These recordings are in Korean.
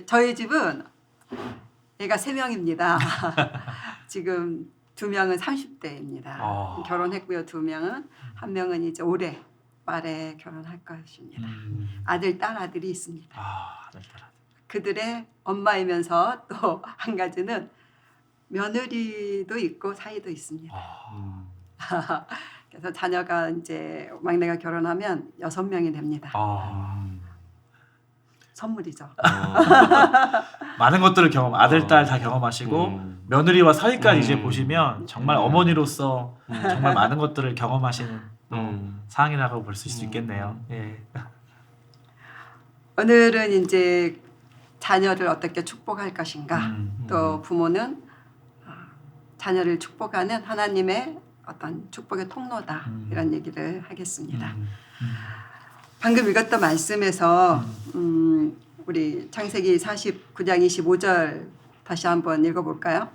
저희 집은 애가 3명입니다. 지금 2명은 30대입니다. 결혼했고요. 2명은 한 명은 이제 올해 말에 결혼할 것입니다. 아들, 딸, 아들이 있습니다. 아들, 딸, 아들. 그들의 엄마이면서 또 한 가지는 며느리도 있고 사이도 있습니다. 그래서 자녀가 이제 막내가 결혼하면 6명이 됩니다. 선물이죠. 많은 것들을 아들, 딸 다 경험하시고 며느리와 사이까지 이제 보시면 정말 어머니로서 정말 많은 것들을 경험하시는 상황이라고 볼 수 있겠네요. 예. 오늘은 이제 자녀를 어떻게 축복할 것인가, 또 부모는 자녀를 축복하는 하나님의 어떤 축복의 통로다, 이런 얘기를 하겠습니다. 방금 읽었던 말씀에서 우리 창세기 49장 25절 다시 한번 읽어볼까요?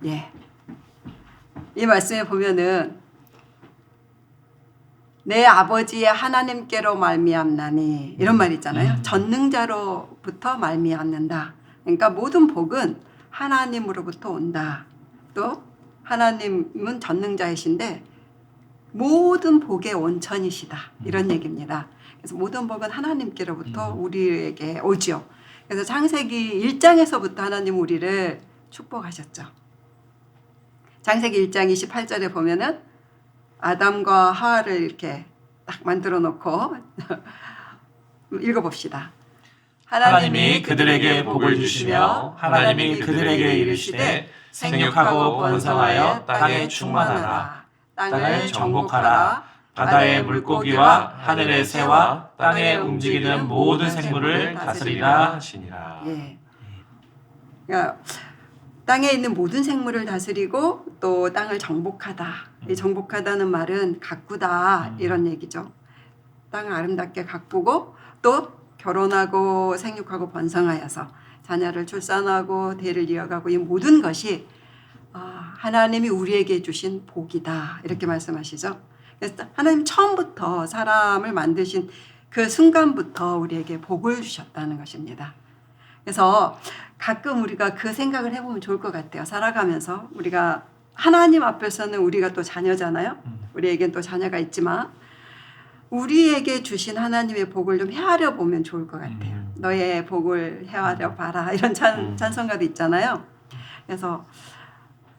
예. 이 말씀에 보면은 내 아버지의 하나님께로 말미암나니, 이런 말 있잖아요. 전능자로부터 말미암는다. 그러니까 모든 복은 하나님으로부터 온다. 또 하나님은 전능자이신데 모든 복의 원천이시다, 이런 얘기입니다. 그래서 모든 복은 하나님께로부터 우리에게 오지요. 그래서 창세기 1장에서부터 하나님 우리를 축복하셨죠. 창세기 1장 28절에 보면은 아담과 하와를 이렇게 딱 만들어 놓고 읽어봅시다. 하나님이 그들에게 복을 주시며 하나님이 그들에게 이르시되 생육하고 번성하여 땅에 충만하라. 땅을 정복하라. 바다의 물고기와 하늘의 새와 땅에 움직이는 모든 생물을 다스리라 하시니라. 예. 그러니까 땅에 있는 모든 생물을 다스리고 또 땅을 정복하다. 이 정복하다는 말은 가꾸다, 이런 얘기죠. 땅을 아름답게 가꾸고 또 결혼하고 생육하고 번성하여서 자녀를 출산하고 대를 이어가고, 이 모든 것이 하나님이 우리에게 주신 복이다, 이렇게 말씀하시죠. 그래서 하나님 처음부터 사람을 만드신 그 순간부터 우리에게 복을 주셨다는 것입니다. 그래서 가끔 우리가 그 생각을 해보면 좋을 것 같아요. 살아가면서 우리가 하나님 앞에서는 우리가 또 자녀잖아요. 우리에겐 또 자녀가 있지만 우리에게 주신 하나님의 복을 좀 헤아려 보면 좋을 것 같아요. 너의 복을 헤아려 봐라, 이런 찬송가도 있잖아요. 그래서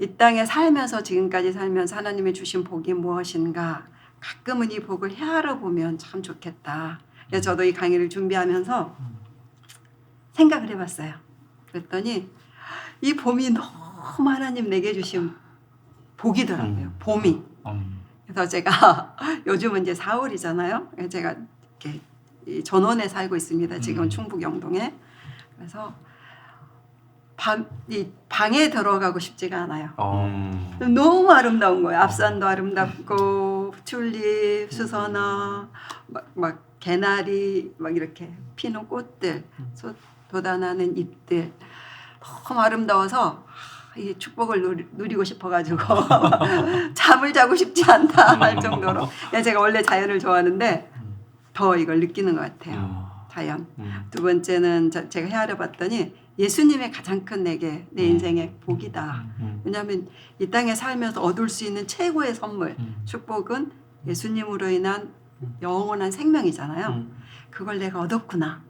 이 땅에 살면서, 지금까지 살면서 하나님이 주신 복이 무엇인가, 가끔은 이 복을 헤아려 보면 참 좋겠다. 그래서 저도 이 강의를 준비하면서 생각을 해봤어요. 그랬더니 이 봄이 너무 하나님 내게 주신 복이더라고요. 봄이. 그래서 제가 요즘은 이제 4월이잖아요. 제가 이렇게 이 전원에 살고 있습니다. 지금은 충북 영동에. 그래서 이 방에 들어가고 싶지가 않아요. 너무 아름다운 거예요. 앞산도 아름답고 튤립, 수선화, 막 개나리, 막 이렇게 피는 꽃들, 돋아나는 잎들, 너무 아름다워서 이 축복을 누리고 싶어가지고 잠을 자고 싶지 않다 할 정도로. 제가 원래 자연을 좋아하는데 더 이걸 느끼는 것 같아요. 자연. 두 번째는 제가 헤아려 봤더니 예수님의 가장 큰 내 인생의 복이다. 왜냐하면 이 땅에 살면서 얻을 수 있는 최고의 선물, 축복은 예수님으로 인한 영원한 생명이잖아요. 그걸 내가 얻었구나.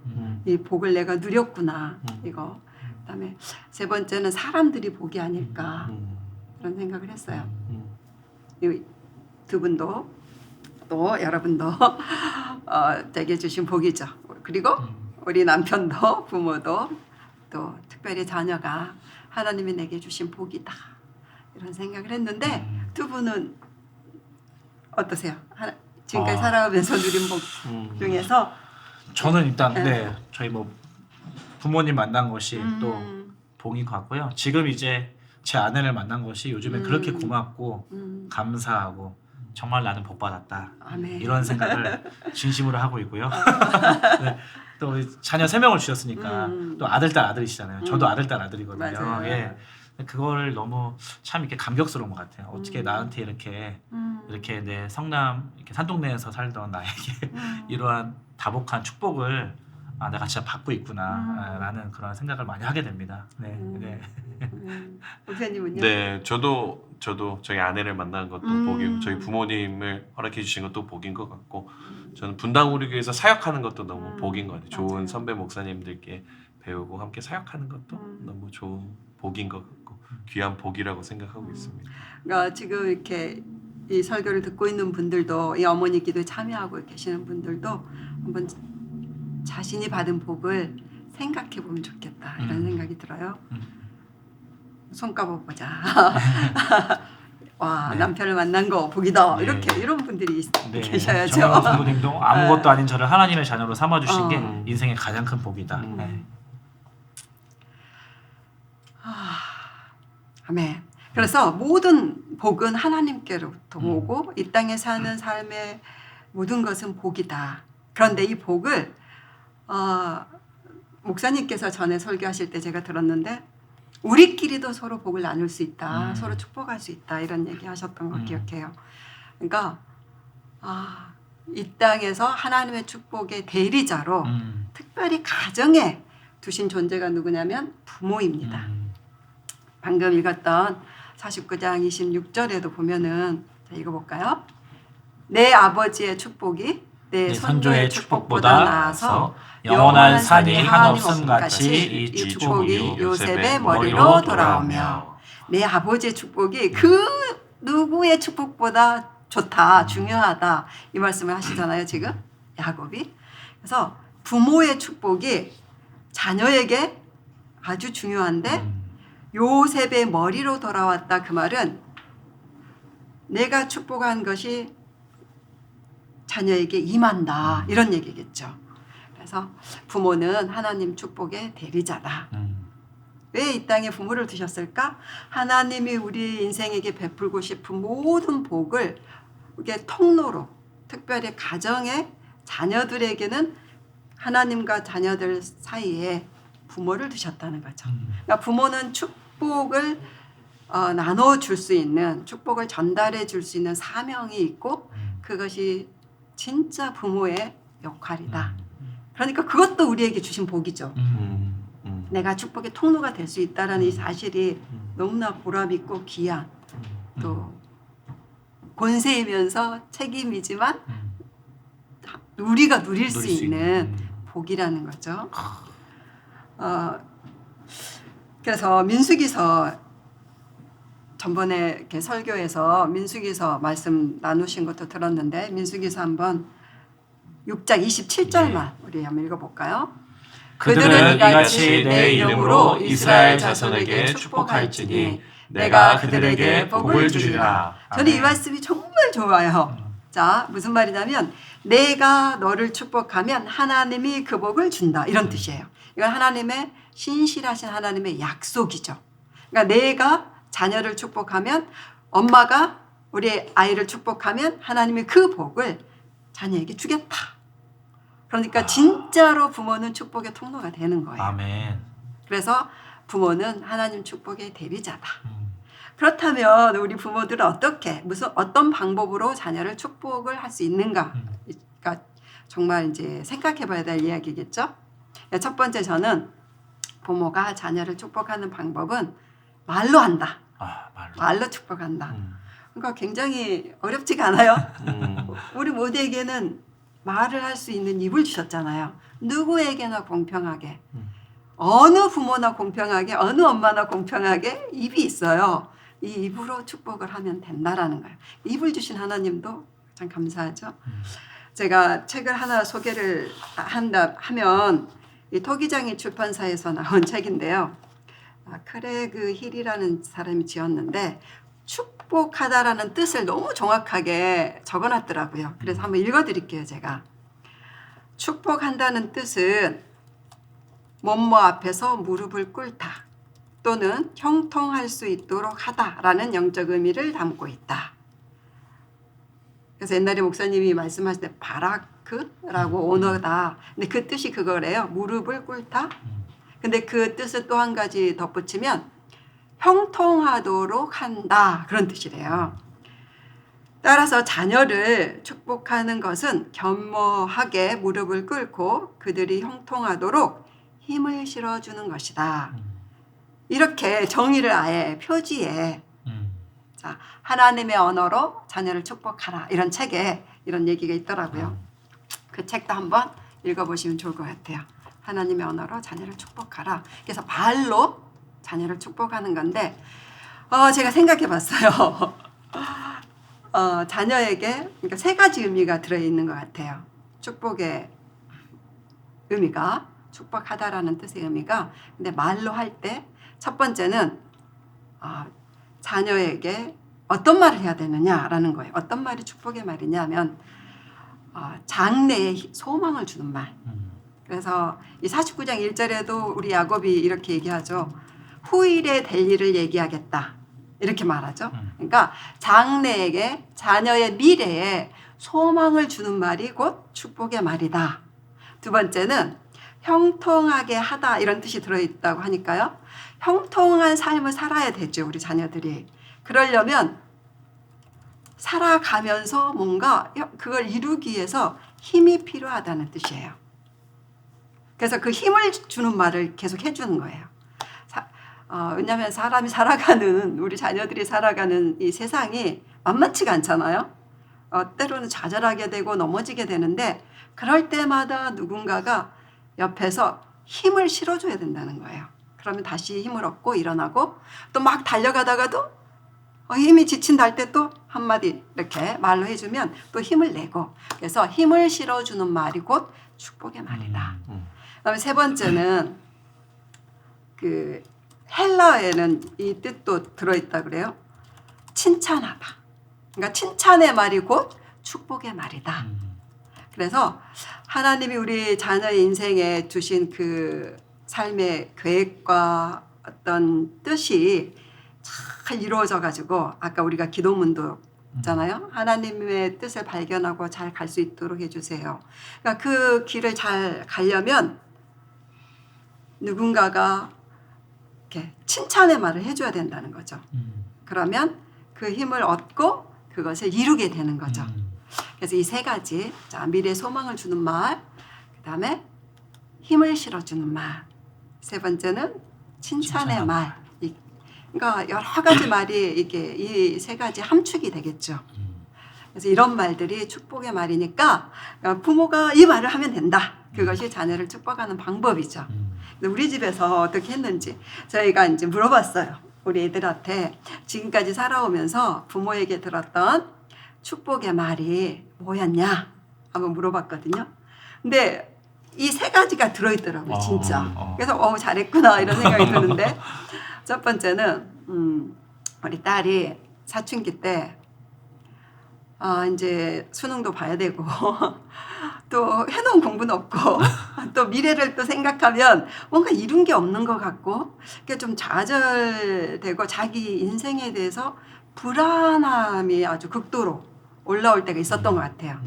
이 복을 내가 누렸구나. 이거. 그다음에 세 번째는 사람들이 복이 아닐까, 그런 생각을 했어요. 이 두 분도 또 여러분도 제게 주신 복이죠. 그리고 우리 남편도, 부모도, 또 특별히 자녀가 하나님이 내게 주신 복이다, 이런 생각을 했는데 두 분은 어떠세요? 지금까지 살아가면서 누린 복 중에서? 저는 일단 저희 뭐 부모님 만난 것이 또 복인 것 같고요. 지금 이제 제 아내를 만난 것이 요즘에 그렇게 고맙고 감사하고 정말 나는 복 받았다, 아멘. 이런 생각을 진심으로 하고 있고요. 네, 또 자녀 3명을 주셨으니까 또 아들, 딸, 아들이시잖아요. 저도 아들, 딸, 아들이거든요. 맞아요. 예. 그거를 너무 참 이렇게 감격스러운 것 같아요. 어떻게 나한테 이렇게 내 성남 이렇게 산동네에서 살던 나에게 이러한 다복한 축복을 아 내가 진짜 받고 있구나라는 그런 생각을 많이 하게 됩니다. 네. 네. 목사님은요? 네, 저도 저희 아내를 만난 것도 복이고 저희 부모님을 허락해 주신 것도 복인 것 같고 저는 분당 우리 교회에서 사역하는 것도 너무 복인 것 같아요. 좋은 맞아요. 선배 목사님들께 배우고 함께 사역하는 것도 너무 좋은 복인 것 같고 귀한 복이라고 생각하고 있습니다. 그러니까 지금 이렇게 이 설교를 듣고 있는 분들도 이 어머니 기도에 참여하고 계시는 분들도 한번 자신이 받은 복을 생각해 보면 좋겠다 이런 생각이 들어요. 손 까봐보자. 와 네. 남편을 만난 거 복이다. 네. 이렇게 이런 분들이 네. 계셔야죠. 정영훈 부모님도 아무것도 아닌 저를 하나님의 자녀로 삼아주신 게 어. 인생의 가장 큰 복이다. 네. 아멘. 그래서 모든 복은 하나님께로부터 오고 이 땅에 사는 삶의 모든 것은 복이다. 그런데 이 복을 목사님께서 전에 설교하실 때 제가 들었는데 우리끼리도 서로 복을 나눌 수 있다. 서로 축복할 수 있다. 이런 얘기 하셨던 거 기억해요. 그러니까 이 땅에서 하나님의 축복의 대리자로 특별히 가정에 두신 존재가 누구냐면 부모입니다. 방금 읽었던 49장 26절에도 보면은 자 읽어볼까요? 내 아버지의 축복이 내 선조의 축복보다 나아서 영원한 산이 한없음 같이 이 축복이 요셉의 머리로 돌아오며 내 아버지의 축복이 그 누구의 축복보다 좋다 중요하다 이 말씀을 하시잖아요 지금 야곱이. 그래서 부모의 축복이 자녀에게 아주 중요한데 요셉의 머리로 돌아왔다 그 말은 내가 축복한 것이 자녀에게 임한다 이런 얘기겠죠. 그래서 부모는 하나님 축복의 대리자다. 왜 이 땅에 부모를 두셨을까? 하나님이 우리 인생에게 베풀고 싶은 모든 복을 이게 통로로 특별히 가정의 자녀들에게는 하나님과 자녀들 사이에 부모를 두셨다는 거죠. 그러니까 부모는 축복을 나눠줄 수 있는 축복을 전달해 줄 수 있는 사명이 있고 그것이 진짜 부모의 역할이다. 그러니까 그것도 우리에게 주신 복이죠. 내가 축복의 통로가 될 수 있다는 이 사실이 너무나 보람 있고 귀한 또 권세이면서 책임이지만 우리가 누릴 수 있는 복이라는 거죠. 그래서 민수기서 전번에 이렇게 설교에서 민수기서 말씀 나누신 것도 들었는데 민수기서 한번 6장 27절만 우리 한번 읽어볼까요? 그들은 이같이 내 이름으로 이스라엘 자손에게 축복할지니 내가 그들에게 복을 주리라. 저는 이 말씀이 정말 좋아요. 자, 무슨 말이냐면 내가 너를 축복하면 하나님이 그 복을 준다 이런 뜻이에요. 이건 하나님의 신실하신 하나님의 약속이죠. 그러니까 내가 자녀를 축복하면 엄마가 우리 아이를 축복하면 하나님이 그 복을 자녀에게 주겠다. 그러니까 진짜로 부모는 축복의 통로가 되는 거예요. 아멘. 그래서 부모는 하나님 축복의 대리자다. 그렇다면 우리 부모들은 어떤 방법으로 자녀를 축복을 할 수 있는가? 그러니까 정말 이제 생각해봐야 될 이야기겠죠. 첫 번째 저는 부모가 자녀를 축복하는 방법은 말로 한다. 말로 축복한다. 그러니까 굉장히 어렵지가 않아요. 우리 모두에게는 말을 할 수 있는 입을 주셨잖아요. 누구에게나 공평하게. 어느 부모나 공평하게 어느 엄마나 공평하게 입이 있어요. 이 입으로 축복을 하면 된다라는 거예요. 입을 주신 하나님도 참 감사하죠. 제가 책을 하나 소개를 한다 하면 이 토기장이 출판사에서 나온 책인데요. 크레그 힐이라는 사람이 지었는데 축복하다라는 뜻을 너무 정확하게 적어놨더라고요. 그래서 한번 읽어드릴게요. 제가 축복한다는 뜻은 뭐뭐 앞에서 무릎을 꿇다 또는 형통할 수 있도록 하다라는 영적 의미를 담고 있다. 그래서 옛날에 목사님이 말씀하실 때 바라크라고 언어다. 근데 그 뜻이 그거래요. 무릎을 꿇다. 근데 그 뜻을 또 한 가지 덧붙이면 형통하도록 한다. 그런 뜻이래요. 따라서 자녀를 축복하는 것은 겸허하게 무릎을 꿇고 그들이 형통하도록 힘을 실어주는 것이다. 이렇게 정의를 아예 표지에 자, 하나님의 언어로 자녀를 축복하라 이런 책에 이런 얘기가 있더라고요. 그 책도 한번 읽어보시면 좋을 것 같아요. 하나님의 언어로 자녀를 축복하라. 그래서 말로 자녀를 축복하는 건데 제가 생각해 봤어요. 자녀에게 그러니까 세 가지 의미가 들어있는 것 같아요. 축복의 의미가 축복하다라는 뜻의 의미가 근데 말로 할 때 첫 번째는 자녀에게 어떤 말을 해야 되느냐라는 거예요. 어떤 말이 축복의 말이냐면 장래에 소망을 주는 말. 그래서 이 49장 1절에도 우리 야곱이 이렇게 얘기하죠. 후일에 될 일을 얘기하겠다. 이렇게 말하죠. 그러니까 장래에게 자녀의 미래에 소망을 주는 말이 곧 축복의 말이다. 두 번째는 형통하게 하다 이런 뜻이 들어있다고 하니까요. 형통한 삶을 살아야 되죠. 우리 자녀들이. 그러려면 살아가면서 뭔가 그걸 이루기 위해서 힘이 필요하다는 뜻이에요. 그래서 그 힘을 주는 말을 계속 해주는 거예요. 왜냐하면 사람이 살아가는 우리 자녀들이 살아가는 이 세상이 만만치가 않잖아요. 때로는 좌절하게 되고 넘어지게 되는데 그럴 때마다 누군가가 옆에서 힘을 실어줘야 된다는 거예요. 그러면 다시 힘을 얻고 일어나고 또 막 달려가다가도 힘이 지친다 할 때 또 한마디 이렇게 말로 해주면 또 힘을 내고 그래서 힘을 실어주는 말이 곧 축복의 말이다. 그다음에 세 번째는 그 헬라어에는 이 뜻도 들어있다 그래요. 칭찬하다. 그러니까 칭찬의 말이 곧 축복의 말이다. 그래서 하나님이 우리 자녀의 인생에 주신 그 삶의 계획과 어떤 뜻이 잘 이루어져 가지고 아까 우리가 기도문도 있잖아요. 하나님의 뜻을 발견하고 잘 갈 수 있도록 해주세요. 그러니까 그 길을 잘 가려면 누군가가 이렇게 칭찬의 말을 해줘야 된다는 거죠. 그러면 그 힘을 얻고 그것을 이루게 되는 거죠. 그래서 이 세 가지, 자, 미래에 소망을 주는 말, 그 다음에 힘을 실어주는 말, 세 번째는 칭찬의 말. 그러니까 여러 가지 말이 이게 이 세 가지 함축이 되겠죠. 그래서 이런 말들이 축복의 말이니까 부모가 이 말을 하면 된다. 그것이 자녀를 축복하는 방법이죠. 근데 우리 집에서 어떻게 했는지 저희가 이제 물어봤어요. 우리 애들한테 지금까지 살아오면서 부모에게 들었던 축복의 말이 뭐였냐 한번 물어봤거든요. 근데 이 세 가지가 들어있더라고요, 진짜. 그래서 잘했구나 이런 생각이 드는데 첫 번째는 우리 딸이 사춘기 때 이제 수능도 봐야 되고 또 해놓은 공부는 없고 또 미래를 또 생각하면 뭔가 이룬 게 없는 것 같고 좀 좌절되고 자기 인생에 대해서 불안함이 아주 극도로 올라올 때가 있었던 것 같아요.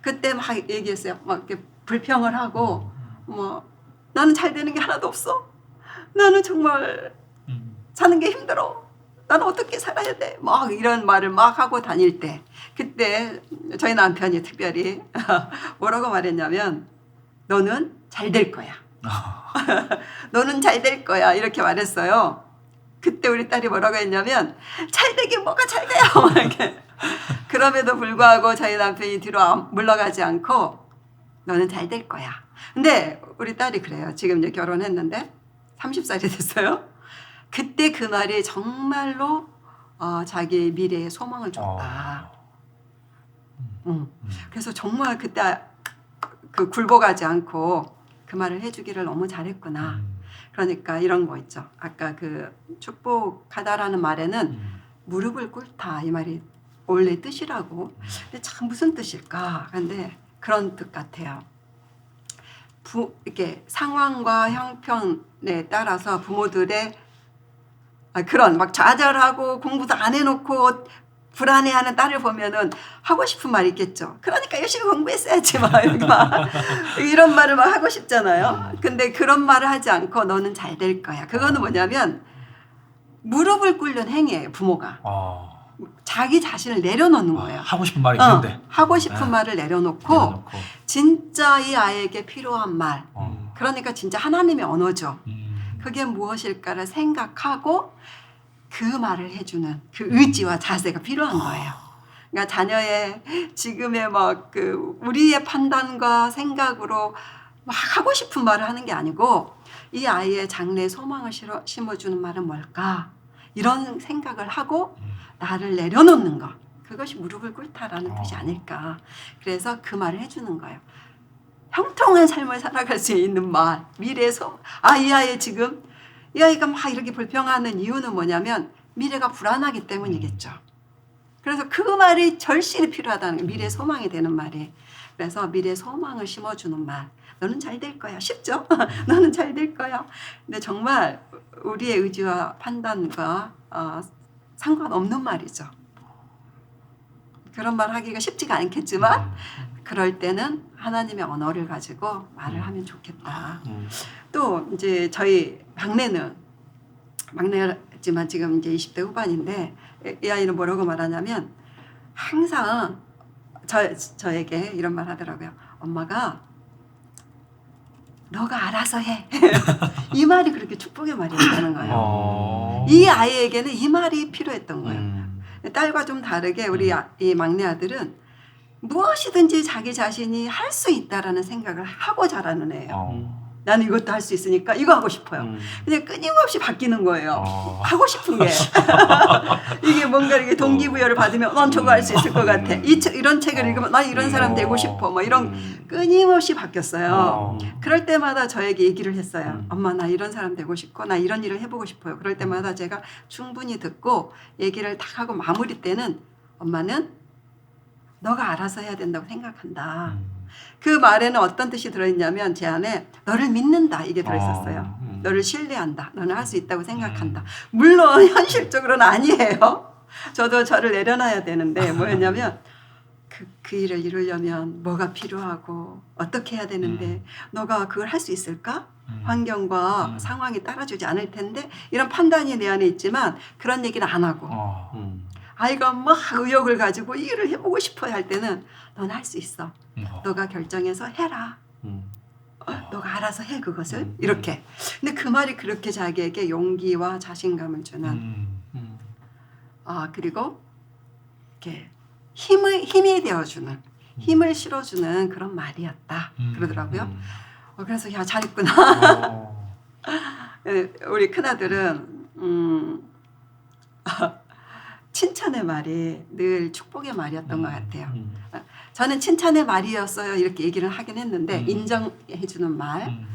그때 막 얘기했어요. 막 이렇게 불평을 하고 뭐 나는 잘 되는 게 하나도 없어. 나는 정말 사는 게 힘들어. 나는 어떻게 살아야 돼? 막 이런 말을 막 하고 다닐 때 그때 저희 남편이 특별히 뭐라고 말했냐면 너는 잘 될 거야. 너는 잘 될 거야 이렇게 말했어요. 그때 우리 딸이 뭐라고 했냐면 잘 되긴 뭐가 잘 돼요. 이렇게. 그럼에도 불구하고 저희 남편이 뒤로 물러가지 않고 너는 잘 될 거야. 근데 우리 딸이 그래요. 지금 이제 결혼했는데 30살이 됐어요. 그때 그 말이 정말로 자기 미래에 소망을 줬다. 그래서 정말 그때 그 굴복하지 않고 그 말을 해주기를 너무 잘했구나. 그러니까 이런 거 있죠. 아까 그 축복하다라는 말에는 무릎을 꿇다 이 말이 원래 뜻이라고. 근데 참 무슨 뜻일까? 근데 그런 뜻 같아요. 이렇게 상황과 형편에 따라서 부모들의 그런 막 좌절하고 공부도 안 해놓고 불안해하는 딸을 보면은 하고 싶은 말이 있겠죠. 그러니까 열심히 공부했어야지 막 이런 말을 막 하고 싶잖아요. 근데 그런 말을 하지 않고 너는 잘 될 거야. 그거는 뭐냐면 무릎을 꿇는 행위예요. 부모가. 자기 자신을 내려놓는 거예요. 하고 싶은 말이 있는데 하고 싶은 네. 말을 내려놓고 내려놓고. 진짜 이 아이에게 필요한 말. 그러니까 진짜 하나님의 언어죠. 그게 무엇일까를 생각하고 그 말을 해주는 그 의지와 자세가 필요한 거예요. 그러니까 자녀의 지금의 막 그 우리의 판단과 생각으로 막 하고 싶은 말을 하는 게 아니고 이 아이의 장래에 소망을 심어주는 말은 뭘까? 이런 생각을 하고 나를 내려놓는 것. 그것이 무릎을 꿇다라는 뜻이 아닐까. 그래서 그 말을 해주는 거예요. 형통한 삶을 살아갈 수 있는 말. 미래의 이 아이 지금 이 아이가 막 이렇게 불평하는 이유는 뭐냐면 미래가 불안하기 때문이겠죠. 그래서 그 말이 절실히 필요하다는 거예요. 미래의 소망이 되는 말이. 그래서 미래의 소망을 심어주는 말. 너는 잘 될 거야. 쉽죠? 너는 잘 될 거야. 근데 정말 우리의 의지와 판단과 상관없는 말이죠. 그런 말 하기가 쉽지가 않겠지만 그럴 때는 하나님의 언어를 가지고 말을 하면 좋겠다. 또 이제 저희 막내지만 지금 이제 20대 후반인데 이 아이는 뭐라고 말하냐면 항상 저에게 이런 말 하더라고요. 엄마가 너가 알아서 해. 이 말이 그렇게 축복의 말이었다는 거예요. 이 아이에게는 이 말이 필요했던 거예요. 딸과 좀 다르게 우리 이 막내 아들은 무엇이든지 자기 자신이 할 수 있다라는 생각을 하고 자라는 애예요. 나는 이것도 할 수 있으니까 이거 하고 싶어요. 근데 끊임없이 바뀌는 거예요. 하고 싶은 게. 이게 뭔가 이렇게 동기부여를 받으면 난 저거 할 수 있을 것 같아. 이런 책을 읽으면 난 이런 사람 되고 싶어. 뭐 이런 끊임없이 바뀌었어요. 그럴 때마다 저에게 얘기를 했어요. 엄마 나 이런 사람 되고 싶고 나 이런 일을 해보고 싶어요. 그럴 때마다 제가 충분히 듣고 얘기를 딱 하고 마무리 때는 엄마는 너가 알아서 해야 된다고 생각한다. 그 말에는 어떤 뜻이 들어있냐면 제 안에 너를 믿는다 이게 들어있었어요. 너를 신뢰한다. 너는 할 수 있다고 생각한다. 물론 현실적으로는 아니에요. 저도 저를 내려놔야 되는데 뭐였냐면 그 일을 이루려면 뭐가 필요하고 어떻게 해야 되는데 너가 그걸 할 수 있을까? 환경과 상황이 따라주지 않을 텐데 이런 판단이 내 안에 있지만 그런 얘기는 안 하고 아이가 막 의욕을 가지고 이 일을 해보고 싶어 할 때는 넌 할 수 있어. 너가 결정해서 해라. 너가 알아서 해 그것을. 이렇게. 근데 그 말이 그렇게 자기에게 용기와 자신감을 주는 그리고 이렇게 힘이 되어주는 힘을 실어주는 그런 말이었다. 그러더라고요. 그래서 야 잘했구나. 우리 큰아들은 칭찬의 말이 늘 축복의 말이었던 것 같아요. 저는 칭찬의 말이었어요 이렇게 얘기를 하긴 했는데 인정해주는 말.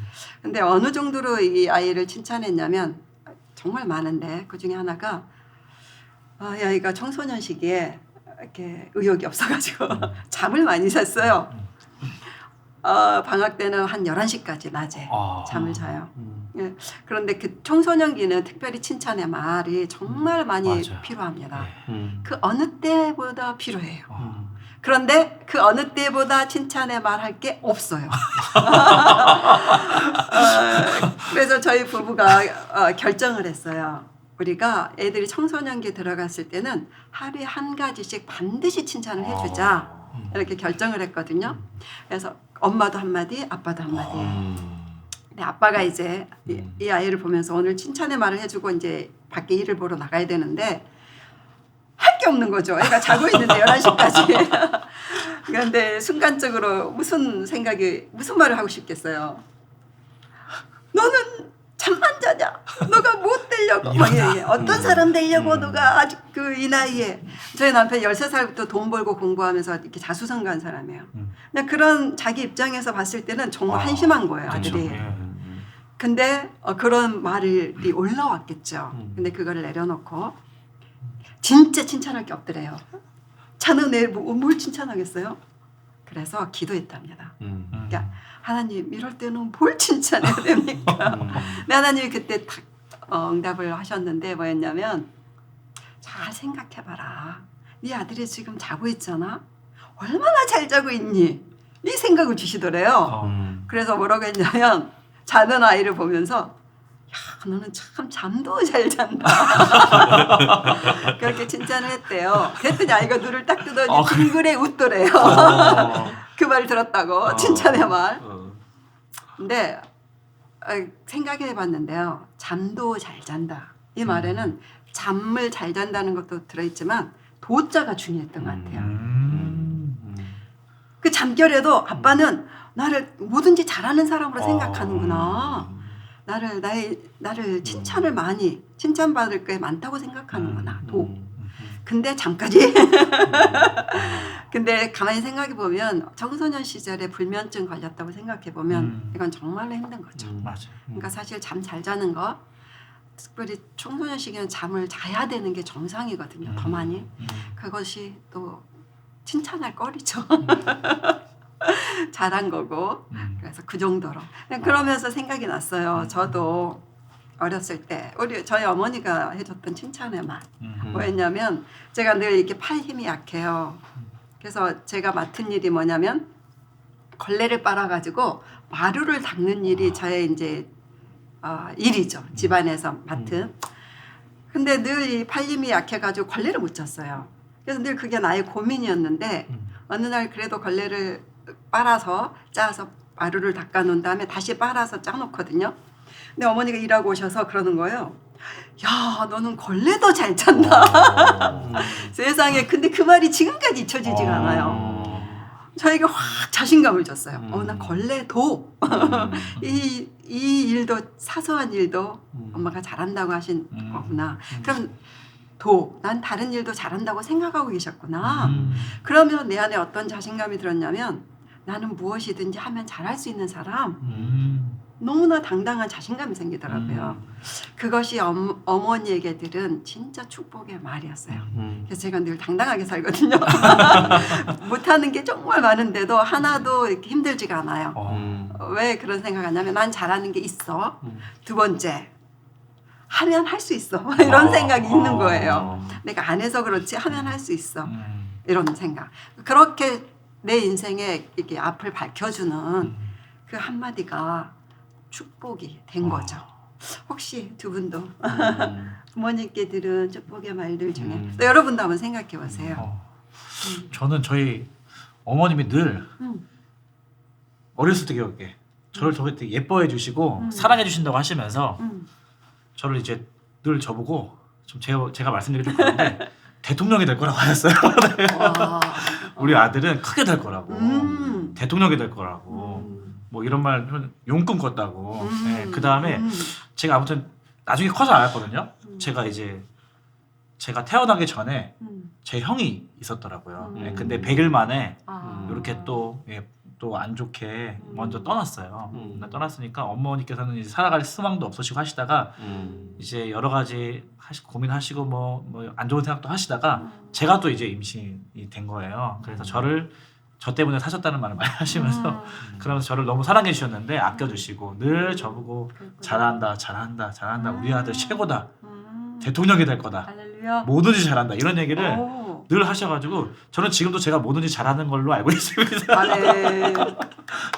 근데 어느 정도로 이 아이를 칭찬했냐면 정말 많은데 그 중에 하나가 이 아이가 청소년 시기에 이렇게 의욕이 없어가지고 잠을 많이 잤어요. 방학 때는 한 11시까지 낮에 잠을 자요. 예. 그런데 그 청소년기는 특별히 칭찬의 말이 정말 많이 맞아요. 필요합니다. 네. 그 어느 때보다 필요해요. 그런데 그 어느 때보다 칭찬의 말 할 게 없어요. 그래서 저희 부부가 결정을 했어요. 우리가 애들이 청소년기에 들어갔을 때는 하루에 한 가지씩 반드시 칭찬을 해주자. 이렇게 결정을 했거든요. 그래서 엄마도 한마디, 아빠도 한마디. 근데 아빠가 이제 이 아이를 보면서 오늘 칭찬의 말을 해주고 이제 밖에 일을 보러 나가야 되는데 할 게 없는 거죠. 애가 자고 있는데 11시까지. 그런데 순간적으로 무슨 말을 하고 싶겠어요. 너는 잠만 자냐? 너가 못 되려고. 어떤 사람 되려고 너가 아직 이 나이에. 저희 남편 13살부터 돈 벌고 공부하면서 이렇게 자수성가한 사람이에요. 그냥 그런 자기 입장에서 봤을 때는 정말 한심한 거예요, 아들이. 그렇죠. 근데 그런 말이 올라왔겠죠. 근데 그거를 내려놓고 진짜 칭찬할 게 없더래요. 자는 애 뭘 칭찬하겠어요? 그래서 기도했답니다. 그러니까 하나님 이럴 때는 뭘 칭찬해야 됩니까? 근데 하나님이 그때 딱 응답을 하셨는데 뭐였냐면 잘 생각해봐라. 네 아들이 지금 자고 있잖아. 얼마나 잘 자고 있니? 이 생각을 주시더래요. 그래서 뭐라고 했냐면 자는 아이를 보면서 너는 참 잠도 잘 잔다. 그렇게 칭찬을 했대요. 그랬더니 아이가 눈을 딱 뜨더니 빙그레 웃더래요. 그 말 들었다고 칭찬의 말. 근데 생각해 봤는데요. 잠도 잘 잔다. 이 말에는 잠을 잘 잔다는 것도 들어있지만 도자가 중요했던 것 같아요. 그 잠결에도 아빠는 나를 뭐든지 잘하는 사람으로 생각하는구나. 나를 칭찬을 많이 칭찬받을 게 많다고 생각하는구나. 근데 잠까지. 근데 가만히 생각해 보면 청소년 시절에 불면증 걸렸다고 생각해 보면 이건 정말로 힘든 거죠. 맞아. 그러니까 사실 잠 잘 자는 거, 특별히 청소년 시기는 잠을 자야 되는 게 정상이거든요. 더 많이. 그것이 또 칭찬할 거리죠. 잘한 거고. 그래서 그 정도로. 그러면서 생각이 났어요. 저도 어렸을 때 저희 어머니가 해줬던 칭찬의 말. 뭐였냐면 제가 늘 이렇게 팔 힘이 약해요. 그래서 제가 맡은 일이 뭐냐면 걸레를 빨아가지고 마루를 닦는 일이 저의 이제 일이죠. 집안에서 맡은. 근데 늘 이 팔 힘이 약해가지고 걸레를 못 쳤어요. 그래서 늘 그게 나의 고민이었는데 어느 날 그래도 걸레를 빨아서 짜서 마루를 닦아 놓은 다음에 다시 빨아서 짜 놓거든요. 근데 어머니가 일하고 오셔서 그러는 거예요. 야, 너는 걸레도 잘 찬다. 세상에. 근데 그 말이 지금까지 잊혀지지가 않아요. 저에게 확 자신감을 줬어요. 나 걸레도 이 일도 사소한 일도 엄마가 잘한다고 하신 거구나. 그럼 난 다른 일도 잘한다고 생각하고 계셨구나. 그러면 내 안에 어떤 자신감이 들었냐면 나는 무엇이든지 하면 잘할 수 있는 사람. 너무나 당당한 자신감이 생기더라고요. 그것이 어머니에게 들은 진짜 축복의 말이었어요. 그래서 제가 늘 당당하게 살거든요. 못하는 게 정말 많은데도 하나도 이렇게 힘들지가 않아요. 왜 그런 생각하냐면 난 잘하는 게 있어. 두 번째, 하면 할 수 있어. 이런 생각이 있는 거예요. 내가 안 해서 그렇지 하면 할 수 있어. 이런 생각. 그렇게 내 인생에 이렇게 앞을 밝혀주는 그 한마디가 축복이 된 거죠. 혹시 두 분도 부모님께 들은 축복의 말들 중에 또 여러분도 한번 생각해 보세요. 저는 저희 어머님이 늘 어렸을 때 기억에 저를 되게 예뻐해 주시고 사랑해 주신다고 하시면서 저를 이제 늘 저보고 좀 제가 말씀드리기 좀 그런데 대통령이 될 거라고 하셨어요. 우리 아들은 크게 될 거라고 대통령이 될 거라고 뭐 이런 말 용꿈 꿨다고. 네, 그 다음에 제가 아무튼 나중에 커서 알았거든요. 제가 태어나기 전에 제 형이 있었더라고요. 네, 근데 100일 만에 이렇게 또 안 좋게 먼저 떠났어요. 떠났으니까 어머니께서는 이제 살아갈 희망도 없으시고 하시다가 이제 여러 가지 고민하시고 뭐 안 좋은 생각도 하시다가 제가 또 이제 임신이 된 거예요. 그래서 저 때문에 사셨다는 말을 많이 하시면서 그러면서 저를 너무 사랑해 주셨는데 아껴주시고 늘 저보고 잘한다 우리 아들 최고다 대통령이 될 거다 할렐루야. 뭐든지 잘한다 이런 얘기를 늘 하셔가지고 저는 지금도 제가 뭐든지 잘하는 걸로 알고 있습니다.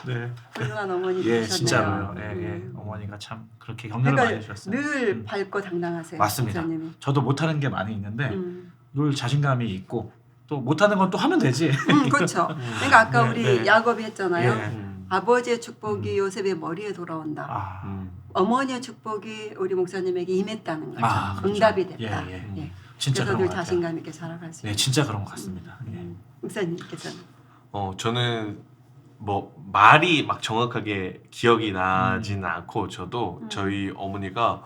네. 훌륭한 어머니 예, 되셨네요. 진짜로요. 예. 어머니가 참 그렇게 격려를 많이 해주셨어요. 늘 밝고 당당하세요. 맞습니다. 목사님이. 저도 못하는 게 많이 있는데 늘 자신감이 있고 또 못하는 건 또 하면 되지. 그렇죠. 그러니까 아까 우리 야곱이 했잖아요. 예. 아버지의 축복이 요셉의 머리에 돌아온다. 어머니의 축복이 우리 목사님에게 임했다는 거죠. 그렇죠. 응답이 됐다. 예. 진짜 그래서 그런 늘 것 같아요. 자신감 있게 살아갈 수 네, 있는. 진짜 그런 것 같습니다. 예. 목사님께서는. 저는 뭐 말이 막 정확하게 기억이 나지는 않고 저도 저희 어머니가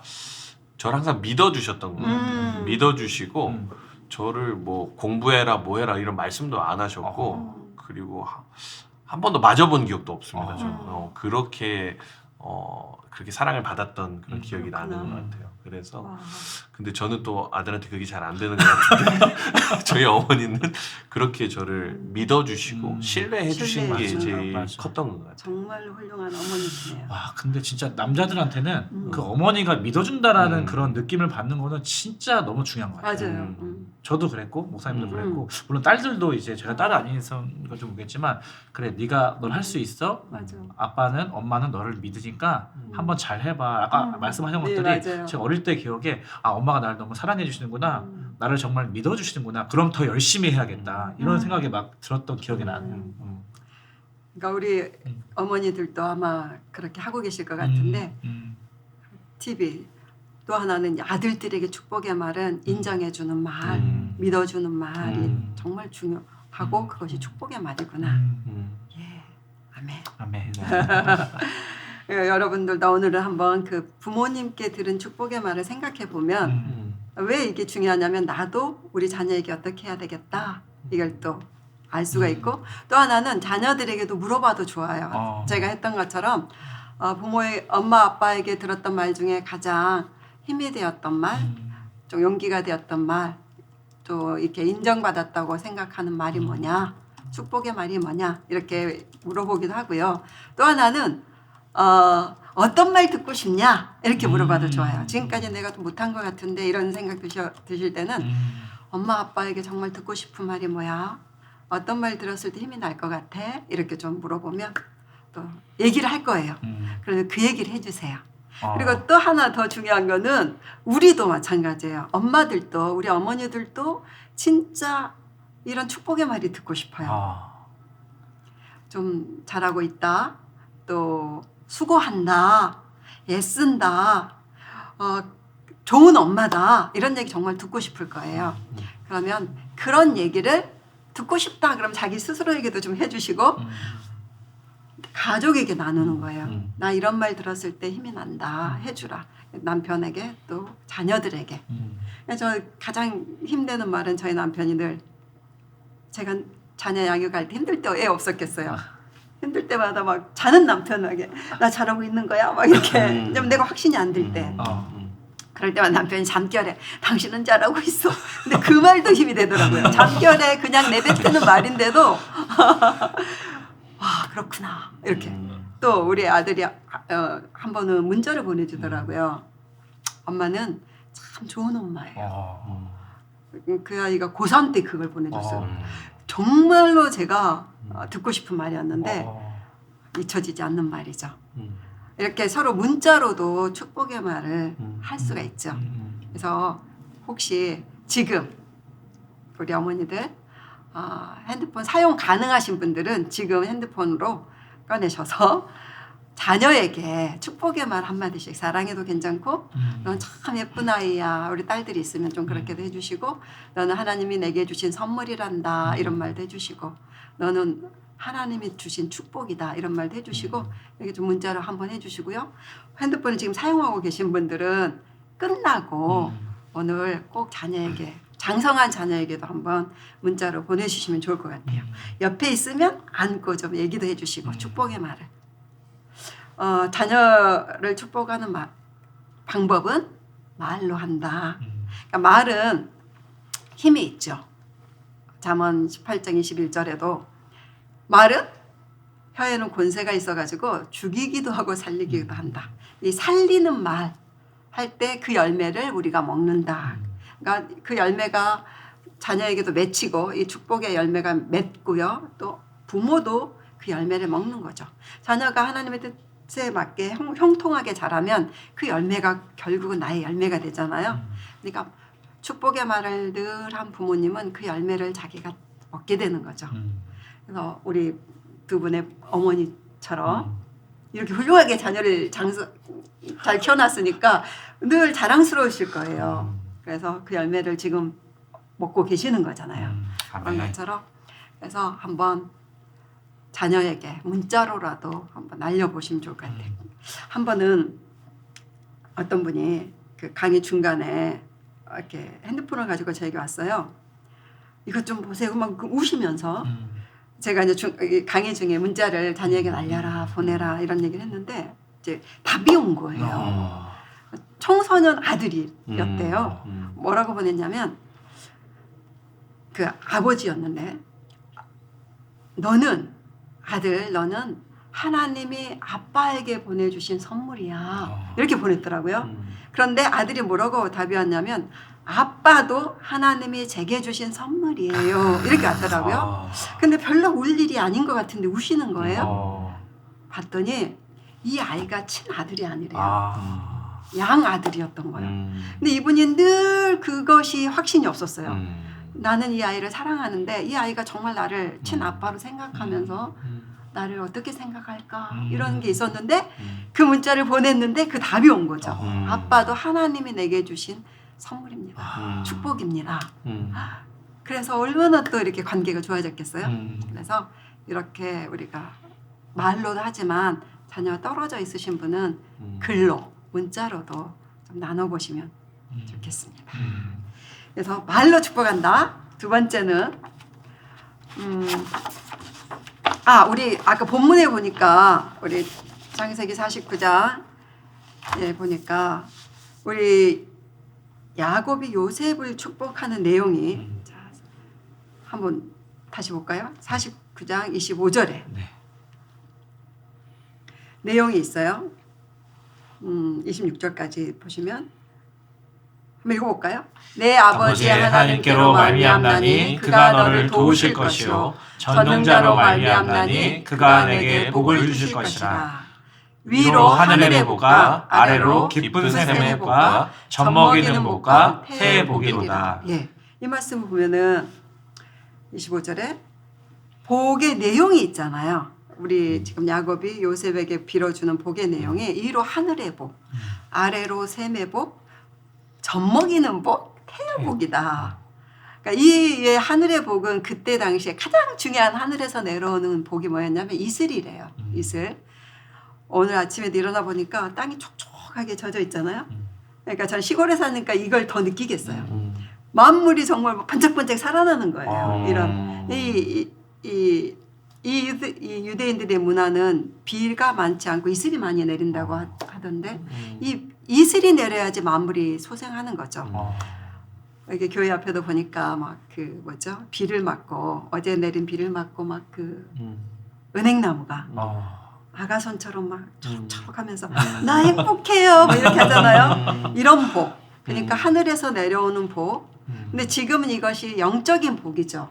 저를 항상 믿어주셨던 것 같아요. 믿어주시고 저를 뭐 공부해라 뭐해라 이런 말씀도 안 하셨고 그리고 한 번도 맞아본 기억도 없습니다. 저는 그렇게 사랑을 받았던 그런 기억이 나는 것 같아요. 그래서 근데 저는 또 아들한테 그게 잘 안 되는 것 같은데 저희 어머니는 그렇게 저를 믿어주시고 신뢰해 주신 게 제일 맞아. 컸던 것 같아요. 정말 훌륭한 어머니시네요. 와, 근데 진짜 남자들한테는 그 어머니가 믿어준다라는 그런 느낌을 받는 거는 진짜 너무 중요한 것 같아요. 맞아요. 저도 그랬고 목사님도 그랬고 물론 딸들도 이제 제가 딸을 안 있는 건좀 모르겠지만 그래 네가 넌 할 수 있어. 맞아. 아빠는 엄마는 너를 믿으니까 한번 잘 해봐. 아까 말씀하신 네, 것들이 맞아요. 제가 어릴 때 기억에 아 엄마가 나를 너무 사랑해 주시는구나. 나를 정말 믿어 주시는구나. 그럼 더 열심히 해야겠다. 이런 생각이 막 들었던 기억이 나네요. 그러니까 우리 어머니들도 아마 그렇게 하고 계실 것 같은데 TV 또 하나는 아들들에게 축복의 말은 인정해주는 말, 믿어주는 말이 정말 중요하고 그것이 축복의 말이구나. 예, 아멘. 아멘. 여러분들도 오늘은 한번 그 부모님께 들은 축복의 말을 생각해 보면 왜 이게 중요하냐면 나도 우리 자녀에게 어떻게 해야 되겠다 이걸 또 알 수가 있고 또 하나는 자녀들에게도 물어봐도 좋아요. 제가 했던 것처럼 부모의 엄마 아빠에게 들었던 말 중에 가장 힘이 되었던 말, 좀 용기가 되었던 말, 또 이렇게 인정받았다고 생각하는 말이 뭐냐, 축복의 말이 뭐냐 이렇게 물어보기도 하고요. 또 하나는 어떤 말 듣고 싶냐 이렇게 물어봐도 좋아요. 지금까지 내가 좀 못한 것 같은데 이런 생각 드실 때는 엄마 아빠에게 정말 듣고 싶은 말이 뭐야? 어떤 말 들었을 때 힘이 날 것 같아? 이렇게 좀 물어보면 또 얘기를 할 거예요. 그러면 그 얘기를 해주세요. 그리고 또 하나 더 중요한 거는 우리도 마찬가지예요. 엄마들도 우리 어머니들도 진짜 이런 축복의 말이 듣고 싶어요. 좀 잘하고 있다. 또 수고한다. 애쓴다. 좋은 엄마다. 이런 얘기 정말 듣고 싶을 거예요. 그러면 그런 얘기를 듣고 싶다. 그럼 자기 스스로에게도 좀 해주시고 가족에게 나누는 거예요. 나 이런 말 들었을 때 힘이 난다. 해주라. 남편에게 또 자녀들에게. 저 가장 힘드는 말은 저희 남편이 늘 제가 자녀 양육할 때 힘들 때 애 없었겠어요. 힘들 때마다 막 자는 남편에게 나 잘하고 있는 거야? 막 이렇게 좀 내가 확신이 안 들 때. 그럴 때만 남편이 잠결에 당신은 잘하고 있어. 근데 그 말도 힘이 되더라고요. 잠결에 그냥 내뱉는 말인데도 와 그렇구나 이렇게. 또 우리 아들이 한 번은 문자를 보내주더라고요. 엄마는 참 좋은 엄마예요. 그 아이가 고3 때 그걸 보내줬어요. 정말로 제가 듣고 싶은 말이었는데 잊혀지지 않는 말이죠. 이렇게 서로 문자로도 축복의 말을 할 수가 있죠. 그래서 혹시 지금 우리 어머니들 핸드폰 사용 가능하신 분들은 지금 핸드폰으로 꺼내셔서 자녀에게 축복의 말 한마디씩 사랑해도 괜찮고 넌 참 예쁜 아이야. 우리 딸들이 있으면 좀 그렇게도 해주시고 너는 하나님이 내게 주신 선물이란다. 이런 말도 해주시고 너는 하나님이 주신 축복이다. 이런 말도 해주시고 이렇게 좀 문자로 한번 해주시고요. 핸드폰을 지금 사용하고 계신 분들은 끝나고 오늘 꼭 자녀에게 장성한 자녀에게도 한번 문자로 보내주시면 좋을 것 같아요. 옆에 있으면 안고 좀 얘기도 해주시고 축복의 말을. 자녀를 축복하는 방법은 말로 한다. 그러니까 말은 힘이 있죠. 잠언 18장 21절에도 말은 혀에는 권세가 있어가지고 죽이기도 하고 살리기도 한다. 이 살리는 말 할 때 그 열매를 우리가 먹는다. 그러니까 그 열매가 자녀에게도 맺히고 이 축복의 열매가 맺고요. 또 부모도 그 열매를 먹는 거죠. 자녀가 하나님의 뜻에 맞게 형통하게 자라면 그 열매가 결국은 나의 열매가 되잖아요. 그러니까 축복의 말을 늘 한 부모님은 그 열매를 자기가 먹게 되는 거죠. 그래서 우리 두 분의 어머니처럼 이렇게 훌륭하게 자녀를 잘 키워놨으니까 늘 자랑스러우실 거예요. 그래서 그 열매를 지금 먹고 계시는 거잖아요. 그런 것처럼 그래서 한번 자녀에게 문자로라도 한번 알려보시면 좋을 것 같아요. 한 번은 어떤 분이 그 강의 중간에 이렇게 핸드폰을 가지고 저에게 왔어요. 이것 좀 보세요. 막 우시면서 제가 이제 강의 중에 문자를 자녀에게 날려라 보내라 이런 얘기를 했는데 이제 답이 온 거예요. 청소년 아들이었대요. 뭐라고 보냈냐면 그 아버지였는데 너는 하나님이 아빠에게 보내주신 선물이야. 이렇게 보냈더라고요. 그런데 아들이 뭐라고 답이 왔냐면 아빠도 하나님이 제게 주신 선물이에요. 이렇게 왔더라고요. 근데 별로 울 일이 아닌 것 같은데 우시는 거예요. 봤더니 이 아이가 친아들이 아니래요. 양아들이었던 거예요. 근데 이분이 늘 그것이 확신이 없었어요. 나는 이 아이를 사랑하는데 이 아이가 정말 나를 친아빠로 생각하면서 나를 어떻게 생각할까 이런 게 있었는데 그 문자를 보냈는데 그 답이 온 거죠. 아빠도 하나님이 내게 주신 선물입니다. 축복입니다. 그래서 얼마나 또 이렇게 관계가 좋아졌겠어요. 그래서 이렇게 우리가 말로도 하지만 자녀가 떨어져 있으신 분은 글로 문자로도 좀 나눠보시면 좋겠습니다. 그래서 말로 축복한다. 두 번째는 우리 아까 본문에 보니까 우리 창세기 49장 보니까 우리 야곱이 요셉을 축복하는 내용이 자, 한번 다시 볼까요? 49장 25절에 내용이 있어요. 26절까지 보시면 한번 읽어볼까요? 내 아버지 하나님께로 말미암나니 그가 너를 도우실 것이요 전능자로 말미암나니 그가 내게 복을 주실 것이라. 위로 하늘의 복과 아래로 기쁜 샘의 복과 젖먹이는 복과 태의 복이로다. 예, 이 말씀을 보면은 25절에 복의 내용이 있잖아요. 우리 지금 야곱이 요셉에게 빌어주는 복의 내용이 위로 하늘의 복, 아래로 샘의 복, 젖먹이는 복, 태의 복이다. 그러니까 이 하늘의 복은 그때 당시에 가장 중요한 하늘에서 내려오는 복이 뭐였냐면 이슬이래요. 이슬. 오늘 아침에 일어나 보니까 땅이 촉촉하게 젖어 있잖아요. 그러니까 전 시골에 사니까 이걸 더 느끼겠어요. 만물이 정말 반짝반짝 살아나는 거예요. 이런 이 유대인들의 문화는 비가 많지 않고 이슬이 많이 내린다고 하던데 이 이슬이 내려야지 만물이 소생하는 거죠. 이렇게 교회 앞에도 보니까 막 그 뭐죠? 비를 맞고 어제 내린 비를 맞고 막 그 은행나무가 아가손처럼 막 촉촉하면서 나 행복해요 뭐 이렇게 하잖아요. 이런 복. 그러니까 하늘에서 내려오는 복. 근데 지금은 이것이 영적인 복이죠.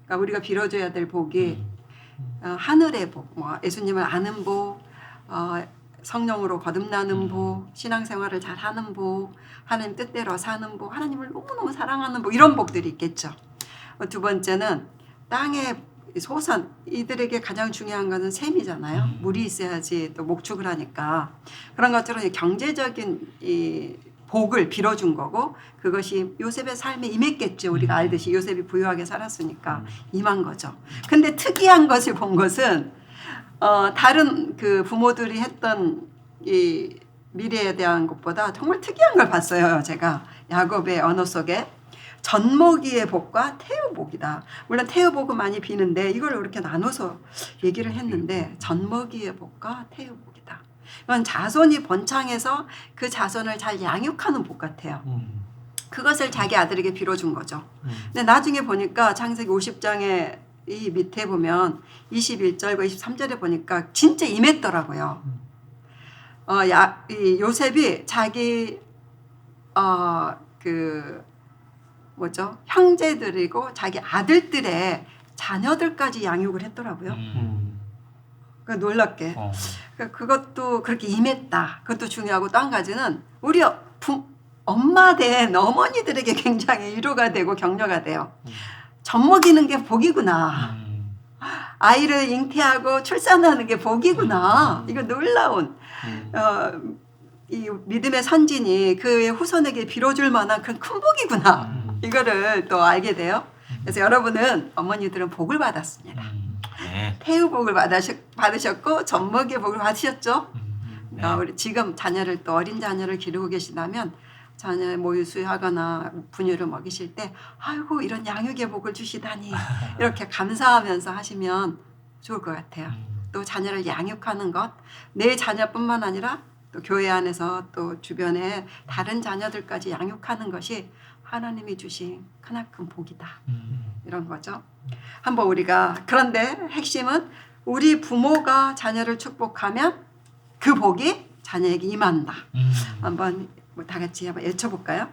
그러니까 우리가 빌어줘야 될 복이 하늘의 복, 뭐 예수님을 아는 복, 성령으로 거듭나는 복, 신앙생활을 잘하는 복, 하나님 뜻대로 사는 복, 하나님을 너무너무 사랑하는 복 이런 복들이 있겠죠. 두 번째는 땅의 소산, 이들에게 가장 중요한 것은 샘이잖아요. 물이 있어야지 또 목축을 하니까 그런 것처럼 경제적인 이 복을 빌어준 거고 그것이 요셉의 삶에 임했겠죠. 우리가 알듯이 요셉이 부유하게 살았으니까 임한 거죠. 근데 특이한 것을 본 것은 다른 그 부모들이 했던 이 미래에 대한 것보다 정말 특이한 걸 봤어요. 제가 야곱의 언어 속에 젖먹이의 복과 태의 복이다. 물론 태의 복은 많이 비는데 이걸 이렇게 나눠서 얘기를 했는데 젖먹이의 복과 태의 복이다. 이건 자손이 번창해서 그 자손을 잘 양육하는 복 같아요. 그것을 자기 아들에게 빌어준 거죠. 근데 나중에 보니까 창세기 50장에 이 밑에 보면 21절과 23절에 보니까 진짜 임했더라고요. 이 요셉이 자기 그 뭐죠? 형제들이고 자기 아들들의 자녀들까지 양육을 했더라고요. 그러니까 놀랍게. 그것도 그렇게 임했다. 그것도 중요하고 또 한 가지는 우리 엄마 된 어머니들에게 굉장히 위로가 되고 격려가 돼요. 젖먹이는 게 복이구나. 아이를 잉태하고 출산하는 게 복이구나. 이거 놀라운 이 믿음의 선진이 그의 후손에게 빌어줄 만한 그런 큰 복이구나. 이거를 또 알게 돼요. 그래서 여러분은 어머니들은 복을 받았습니다. 태의 복을 받으셨고 젖먹이의 복을 받으셨죠. 우리 지금 자녀를 또 어린 자녀를 기르고 계시다면 자녀의 모유수유하거나 분유를 먹이실 때 아이고 이런 양육의 복을 주시다니 이렇게 감사하면서 하시면 좋을 것 같아요. 또 자녀를 양육하는 것, 내 자녀뿐만 아니라 또 교회 안에서 또 주변에 다른 자녀들까지 양육하는 것이 하나님이 주신 크나큰 복이다. 이런 거죠. 한번 우리가 그런데 핵심은 우리 부모가 자녀를 축복하면 그 복이 자녀에게 임한다. 한번 다 같이 한번 외쳐볼까요?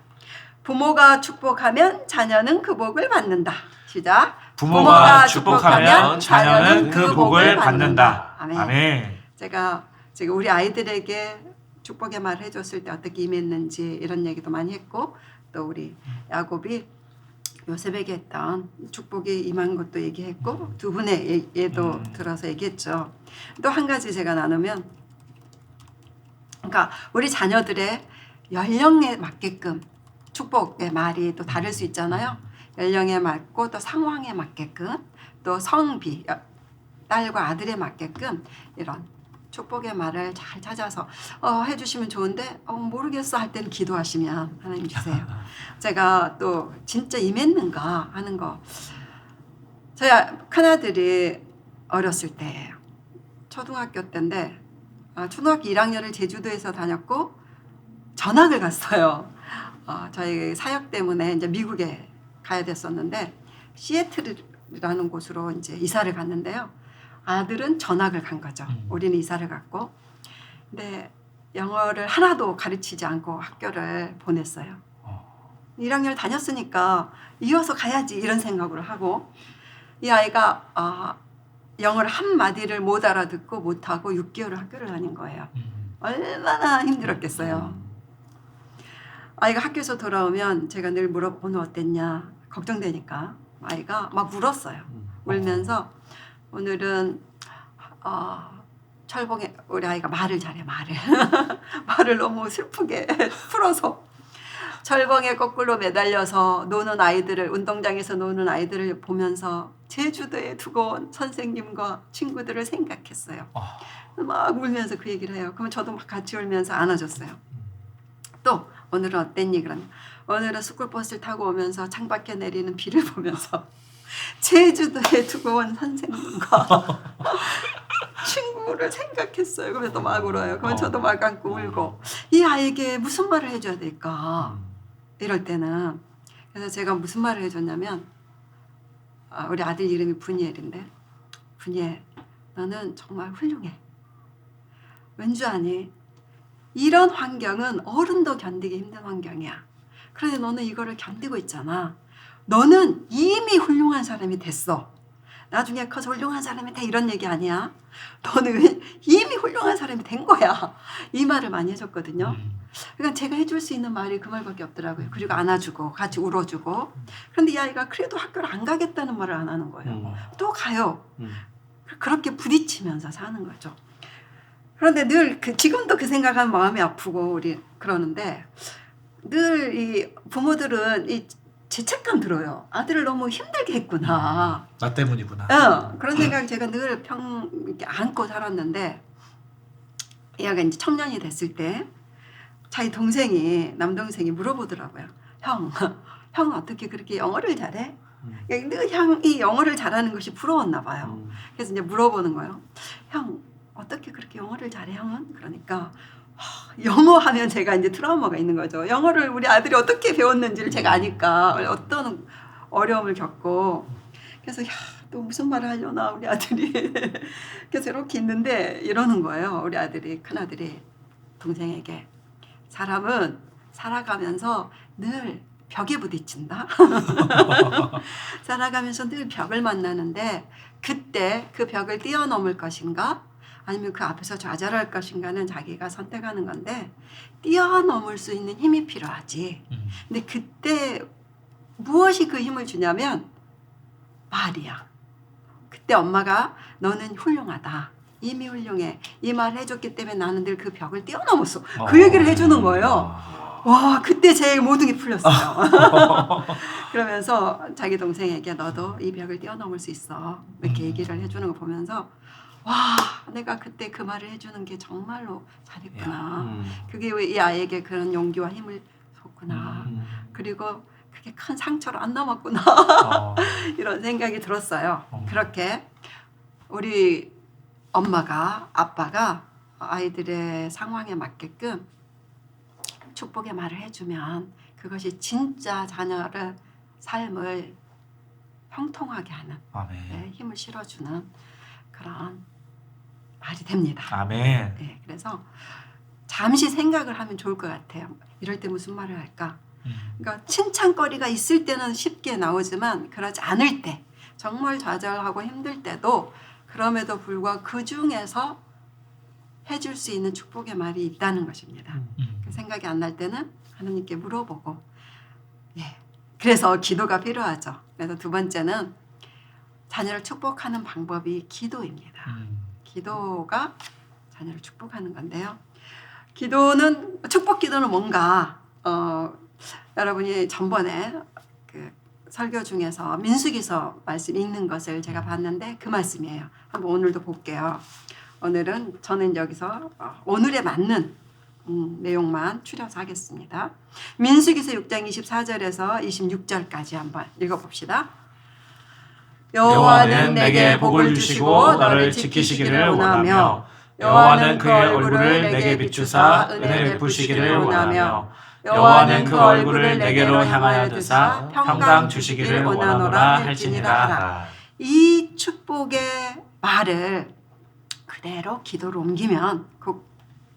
부모가 축복하면 자녀는 그 복을 받는다. 시작. 부모가 축복하면 자녀는 그 복을 받는다. 아멘. 아멘. 제가 지금 우리 아이들에게 축복의 말을 해줬을 때 어떻게 임했는지 이런 얘기도 많이 했고 또 우리 야곱이 요셉에게 했던 축복이 임한 것도 얘기했고 두 분의 예도 들어서 얘기했죠. 또 한 가지 제가 나누면 그러니까 우리 자녀들의 연령에 맞게끔 축복의 말이 또 다를 수 있잖아요. 연령에 맞고 또 상황에 맞게끔 또 성비 딸과 아들에 맞게끔 이런 축복의 말을 잘 찾아서 해주시면 좋은데 모르겠어 할 때는 기도하시면 하나님 주세요. 제가 또 진짜 임했는가 하는 거 저희 큰아들이 어렸을 때예요. 초등학교 때인데 초등학교 1학년을 제주도에서 다녔고 전학을 갔어요. 저희 사역 때문에 이제 미국에 가야 됐었는데 시애틀이라는 곳으로 이제 이사를 갔는데요. 아들은 전학을 간 거죠. 우리는 이사를 갔고. 근데 영어를 하나도 가르치지 않고 학교를 보냈어요. 1학년을 다녔으니까 이어서 가야지 이런 생각을 하고 이 아이가 영어를 한마디를 못 알아듣고 못하고 6개월을 학교를 다닌 거예요. 얼마나 힘들었겠어요. 아이가 학교에서 돌아오면 제가 늘 오늘 어땠냐 걱정되니까 아이가 막 울었어요. 울면서 오늘은 철봉에 우리 아이가 말을 잘해 말을 말을 너무 슬프게 풀어서 철봉에 거꾸로 매달려서 노는 아이들을 운동장에서 노는 아이들을 보면서 제주도에 두고 온 선생님과 친구들을 생각했어요. 막 울면서 그 얘기를 해요. 그러면 저도 막 같이 울면서 안아줬어요. 또 오늘은 어땠니? 그러면 오늘은 스쿨버스를 타고 오면서 창밖에 내리는 비를 보면서 제주도에 두고 온 선생님과 친구를 생각했어요. 그러면 또 막 울어요. 그러면 저도 막 안고 울고 이 아이에게 무슨 말을 해줘야 될까? 이럴 때는 그래서 제가 무슨 말을 해줬냐면 우리 아들 이름이 분이엘인데 분이엘 너는 정말 훌륭해. 왠지 아니? 이런 환경은 어른도 견디기 힘든 환경이야. 그런데 너는 이거를 견디고 있잖아. 너는 이미 훌륭한 사람이 됐어. 나중에 커서 훌륭한 사람이 돼 이런 얘기 아니야. 너는 이미 훌륭한 사람이 된 거야. 이 말을 많이 해줬거든요. 그러니까 제가 해줄 수 있는 말이 그 말밖에 없더라고요. 그리고 안아주고 같이 울어주고. 그런데 이 아이가 그래도 학교를 안 가겠다는 말을 안 하는 거예요. 또 가요. 그렇게 부딪히면서 사는 거죠. 그런데 늘 지금도 그 생각하면 마음이 아프고 우리 그러는데 늘 이 부모들은 이 죄책감 들어요. 아들을 너무 힘들게 했구나. 나 때문이구나. 그런 생각 제가 늘 이렇게 안고 살았는데 얘가 이제 청년이 됐을 때 자기 남동생이 물어보더라고요. 형 어떻게 그렇게 영어를 잘해? 늘 형이 영어를 잘하는 것이 부러웠나 봐요. 그래서 이제 물어보는 거예요. 형 어떻게 그렇게 영어를 잘해 형은? 그러니까 영어 하면 제가 이제 트라우마가 있는 거죠. 영어를 우리 아들이 어떻게 배웠는지를 제가 아니까 어떤 어려움을 겪고 그래서 또 무슨 말을 하려나 우리 아들이 그래서 이렇게 있는데 이러는 거예요. 우리 아들이 큰아들이 동생에게 사람은 살아가면서 늘 벽에 부딪힌다. 살아가면서 늘 벽을 만나는데 그때 그 벽을 뛰어넘을 것인가 아니면 그 앞에서 좌절할 것인가는 자기가 선택하는 건데 뛰어넘을 수 있는 힘이 필요하지. 근데 그때 무엇이 그 힘을 주냐면 말이야. 그때 엄마가 너는 훌륭하다. 이미 훌륭해. 이 말을 해줬기 때문에 나는 늘 그 벽을 뛰어넘었어. 그 얘기를 해주는 거예요. 와 그때 제 모든 게 풀렸어요. 그러면서 자기 동생에게 너도 이 벽을 뛰어넘을 수 있어. 이렇게 얘기를 해주는 거 보면서 와 내가 그때 그 말을 해주는 게 정말로 잘했구나. 그게 왜 이 아이에게 그런 용기와 힘을 줬구나. 그리고 그게 큰 상처로 안 남았구나. 이런 생각이 들었어요. 그렇게 우리 엄마가 아빠가 아이들의 상황에 맞게끔 축복의 말을 해주면 그것이 진짜 자녀를 삶을 형통하게 하는 힘을 실어주는 그런 말이 됩니다. 아멘. 네, 그래서 잠시 생각을 하면 좋을 것 같아요. 이럴 때 무슨 말을 할까? 그러니까 칭찬거리가 있을 때는 쉽게 나오지만 그러지 않을 때 정말 좌절하고 힘들 때도 그럼에도 불구하고 그 중에서 해줄 수 있는 축복의 말이 있다는 것입니다. 그 생각이 안 날 때는 하나님께 물어보고 예. 그래서 기도가 필요하죠. 그래서 두 번째는 자녀를 축복하는 방법이 기도입니다. 기도가 자녀를 축복하는 건데요. 기도는 축복 기도는 뭔가 여러분이 전번에 그 설교 중에서 민수기서 말씀 읽는 것을 제가 봤는데 그 말씀이에요. 한번 오늘도 볼게요. 오늘은 저는 여기서 오늘에 맞는 내용만 추려서 하겠습니다. 민수기서 6장 24절에서 26절까지 한번 읽어봅시다. 여호와는 내게 복을 주시고 너를 지키시기를 원하며 여호와는 그의 얼굴을 내게 비추사 은혜를 베푸시기를 원하며 여호와는 그 얼굴을 내게로 향하여 드사 평강 주시기를 원하노라 할지니라. 이 축복의 말을 그대로 기도로 옮기면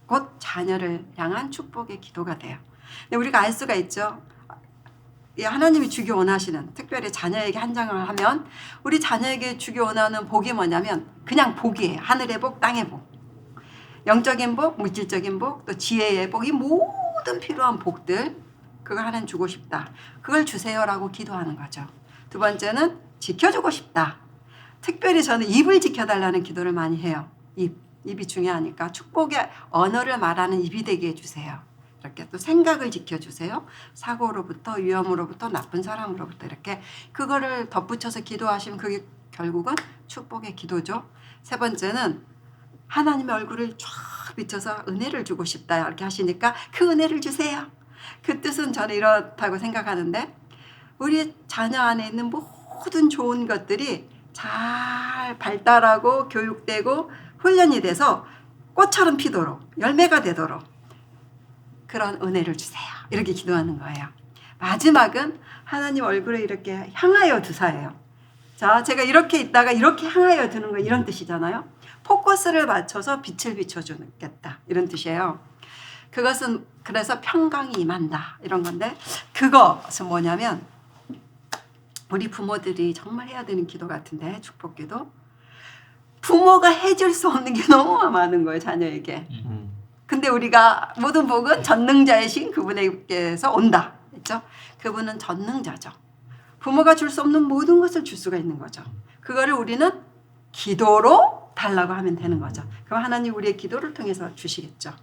곧 자녀를 향한 축복의 기도가 돼요. 근데 우리가 알 수가 있죠. 하나님이 주기 원하시는 특별히 자녀에게 한 장을 하면 우리 자녀에게 주기 원하는 복이 뭐냐면 그냥 복이에요. 하늘의 복, 땅의 복. 영적인 복, 물질적인 복, 또 지혜의 복, 이 모든 필요한 복들 그거 하나님 주고 싶다. 그걸 주세요라고 기도하는 거죠. 두 번째는 지켜주고 싶다. 특별히 저는 입을 지켜달라는 기도를 많이 해요. 입이 중요하니까 축복의 언어를 말하는 입이 되게 해주세요. 이렇게 또 생각을 지켜주세요. 사고로부터 위험으로부터 나쁜 사람으로부터 이렇게 그거를 덧붙여서 기도하시면 그게 결국은 축복의 기도죠. 세 번째는 하나님의 얼굴을 쫙 비춰서 은혜를 주고 싶다 이렇게 하시니까 그 은혜를 주세요. 그 뜻은 저는 이렇다고 생각하는데 우리 자녀 안에 있는 모든 좋은 것들이 잘 발달하고 교육되고 훈련이 돼서 꽃처럼 피도록 열매가 되도록 그런 은혜를 주세요. 이렇게 기도하는 거예요. 마지막은 하나님 얼굴을 이렇게 향하여 두사예요. 자, 제가 이렇게 있다가 이렇게 향하여 두는 거 이런 뜻이잖아요. 포커스를 맞춰서 빛을 비춰주겠다 이런 뜻이에요. 그것은 그래서 평강이 임한다 이런 건데 그것은 뭐냐면 우리 부모들이 정말 해야 되는 기도 같은데 축복기도 부모가 해줄 수 없는 게 너무 많은 거예요 자녀에게. 근데 우리가 모든 복은 전능자이신 그분에게서 온다 했죠. 그분은 전능자죠. 부모가 줄 수 없는 모든 것을 줄 수가 있는 거죠. 그거를 우리는 기도로 달라고 하면 되는 거죠. 그럼 하나님 우리의 기도를 통해서 주시겠죠.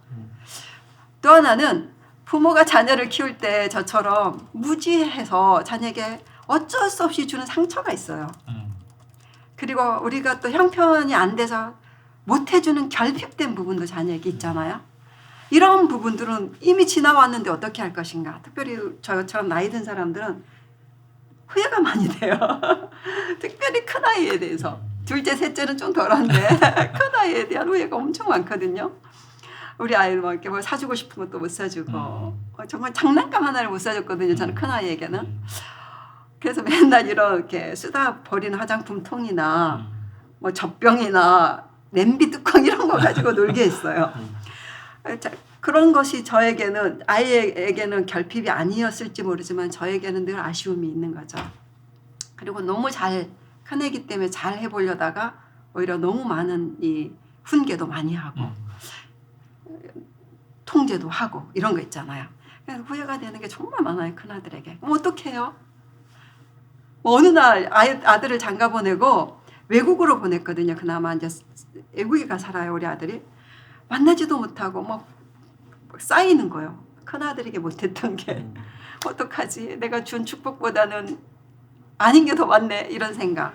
또 하나는 부모가 자녀를 키울 때 저처럼 무지해서 자녀에게 어쩔 수 없이 주는 상처가 있어요. 그리고 우리가 또 형편이 안 돼서 못 해주는 결핍된 부분도 자녀에게 있잖아요. 이런 부분들은 이미 지나왔는데 어떻게 할 것인가. 특별히 저처럼 나이 든 사람들은 후회가 많이 돼요. 특별히 큰아이에 대해서. 둘째, 셋째는 좀 덜한데 큰아이에 대한 후회가 엄청 많거든요. 우리 아이는 뭐 이렇게 뭘 사주고 싶은 것도 못 사주고 정말 장난감 하나를 못 사줬거든요. 저는 큰아이에게는. 그래서 맨날 이렇게 쓰다 버리는 화장품 통이나 뭐 젖병이나 냄비 뚜껑 이런 거 가지고 놀게 했어요. 그런 것이 저에게는 아이에게는 결핍이 아니었을지 모르지만 저에게는 늘 아쉬움이 있는 거죠. 그리고 너무 잘 큰애기 때문에 잘 해보려다가 오히려 너무 많은 이 훈계도 많이 하고 통제도 하고 이런 거 있잖아요. 그래서 후회가 되는 게 정말 많아요. 큰아들에게. 그럼 어떡해요? 뭐 어느 날 아들을 장가 보내고 외국으로 보냈거든요. 그나마 이제 외국에 가 살아요. 우리 아들이. 만나지도 못하고 막 쌓이는 거예요. 큰아들에게 못했던 게. 어떡하지? 내가 준 축복보다는 아닌 게 더 많네. 이런 생각.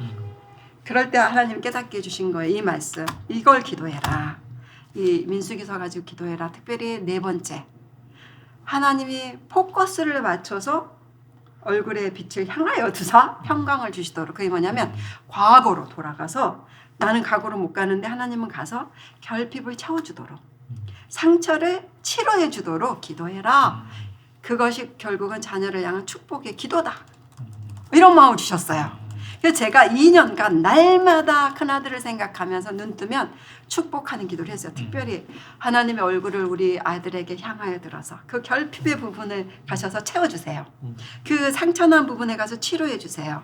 그럴 때 하나님 깨닫게 해주신 거예요. 이 말씀. 이걸 기도해라. 이 민수기서 가지고 기도해라. 특별히 네 번째. 하나님이 포커스를 맞춰서 얼굴의 빛을 향하여 두사 평강을 주시도록. 그게 뭐냐면 과거로 돌아가서 나는 과거로 못 가는데 하나님은 가서 결핍을 채워주도록 상처를 치료해 주도록 기도해라. 그것이 결국은 자녀를 향한 축복의 기도다. 이런 마음을 주셨어요. 그래서 제가 2년간 날마다 큰아들을 생각하면서 눈 뜨면 축복하는 기도를 했어요. 특별히 하나님의 얼굴을 우리 아들에게 향하여 들어서 그 결핍의 부분을 가셔서 채워주세요. 그 상처난 부분에 가서 치료해 주세요.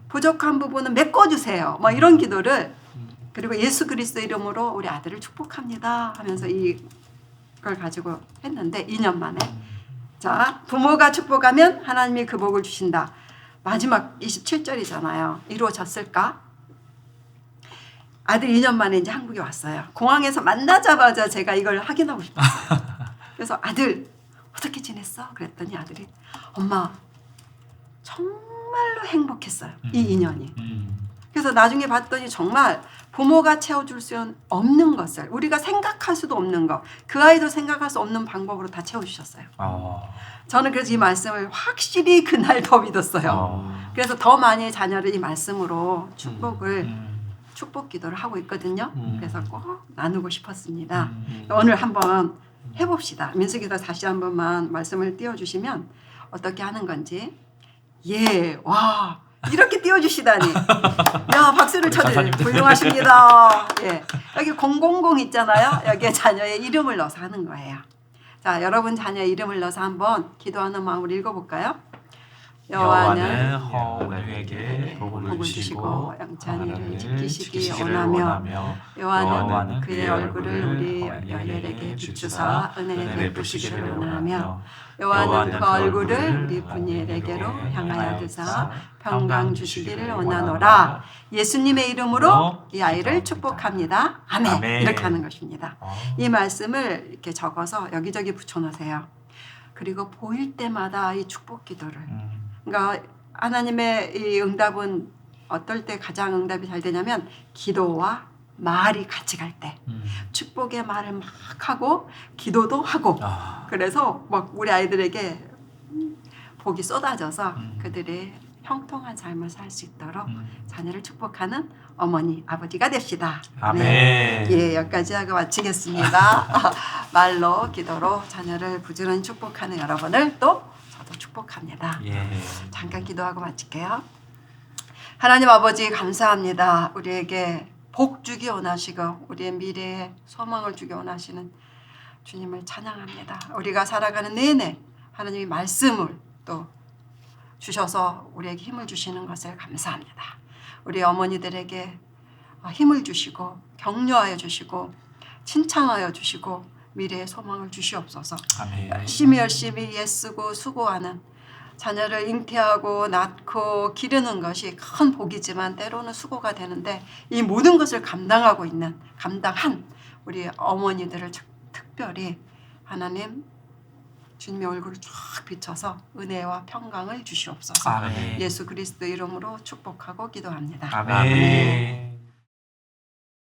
부족한 부분은 메꿔주세요. 뭐 이런 기도를, 그리고 예수 그리스도 이름으로 우리 아들을 축복합니다 하면서 이걸 가지고 했는데 2년 만에, 자, 부모가 축복하면 하나님이 그 복을 주신다. 마지막 27절이잖아요. 이루어졌을까? 아들 2년 만에 이제 한국에 왔어요. 공항에서 만나자마자 제가 이걸 확인하고 싶었어요. 그래서 아들 어떻게 지냈어? 그랬더니 아들이 엄마 정말로 행복했어요. 이 2년이. 그래서 나중에 봤더니 정말 부모가 채워줄 수 없는 것을, 우리가 생각할 수도 없는 것, 그 아이도 생각할 수 없는 방법으로 다 채워주셨어요. 저는 그래서 이 말씀을 확실히 그날 더 믿었어요. 그래서 더 많이 자녀를 이 말씀으로 축복 기도를 하고 있거든요. 그래서 꼭 나누고 싶었습니다. 오늘 한번 해봅시다. 민수기도 다시 한 번만 말씀을 띄워주시면 어떻게 하는 건지. 예, 와, 이렇게 띄워주시다니. 야, 박수를 쳐드려요. 훌륭하십니다. 예, 여기 000 있잖아요. 여기에 자녀의 이름을 넣어서 하는 거예요. 자, 여러분 자녀의 이름을 넣어서 한번 기도하는 마음으로 읽어볼까요? 여호와는 허우에게 복을 주시고 영찬이를 지키시기 원하며 여호와는 그의 얼굴을 우리 열렬에게 비추사 은혜를 베푸시기를 원하며 여호와는 그 얼굴을 우리 분이엘에게로 향하여 드사 평강 주시기를 원하노라. 예수님의 이름으로 이 아이를 축복합니다. 아멘. 이렇게 하는 것입니다. 이 말씀을 이렇게 적어서 여기저기 붙여놓으세요. 그리고 보일 때마다 이 축복 기도를, 그러니까 하나님의 이 응답은 어떨 때 가장 응답이 잘 되냐면 기도와 말이 같이 갈 때, 축복의 말을 막 하고 기도도 하고, 그래서 막 우리 아이들에게 복이 쏟아져서 그들이 형통한 삶을 살 수 있도록 자녀를 축복하는 어머니, 아버지가 됩시다. 아멘. 네. 예, 여기까지 하고 마치겠습니다. 말로, 기도로 자녀를 부지런히 축복하는 여러분을 또 저도 축복합니다. 예. 잠깐 기도하고 마칠게요. 하나님 아버지 감사합니다. 우리에게 복 주기 원하시고 우리의 미래에 소망을 주기 원하시는 주님을 찬양합니다. 우리가 살아가는 내내 하나님의 말씀을 또 주셔서 우리에게 힘을 주시는 것을 감사합니다. 우리 어머니들에게 힘을 주시고 격려하여 주시고 칭찬하여 주시고 미래의 소망을 주시옵소서. 아멘. 열심히 애쓰고 수고하는 자녀를 잉태하고 낳고 기르는 것이 큰 복이지만 때로는 수고가 되는데 이 모든 것을 감당한 우리 어머니들을 특별히 하나님 주님의 얼굴을 쫙 비춰서 은혜와 평강을 주시옵소서. 아멘. 예수 그리스도 이름으로 축복하고 기도합니다. 아멘.